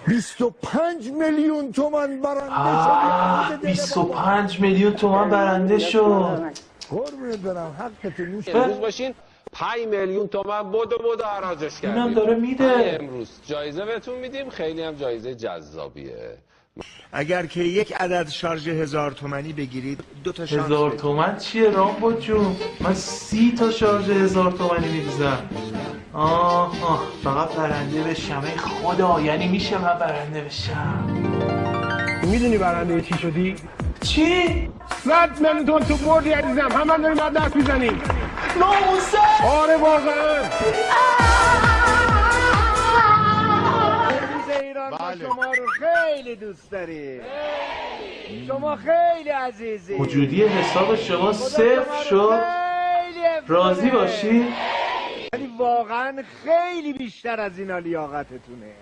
25 میلیون تومان برنده شد. 25 میلیون تومان برنده شد. قربونت برم، حقتون میشه. امروز باشین 5 میلیون تومان بدو حراجش کردیم. اینم داره میده. امروز جایزه بهتون میدیم، خیلی هم جایزه جذابیه. اگر که یک عدد شارژ 1000 تومانی بگیرید 2 تا شانس 1000 تومن چیه رامبو جون؟ من 30 تا شارژ 1000 تومانی میریزم. فقط برنده بشم. ای خدا، یعنی میشه من برنده بشم؟ میدونی برنده چی شدی؟ چی؟ 100 میلیون تومان تو بردی عزیزم. همه داریم بعد دست میزنیم. ناموسه؟ آره واقعا. ایران ما شما رو خیلی دوست داریم. شما خیلی عزیزی. وجودی حساب شما صفر شد. راضی باشی؟ ولی واقعا خیلی بیشتر از اینا لیاقتتونه.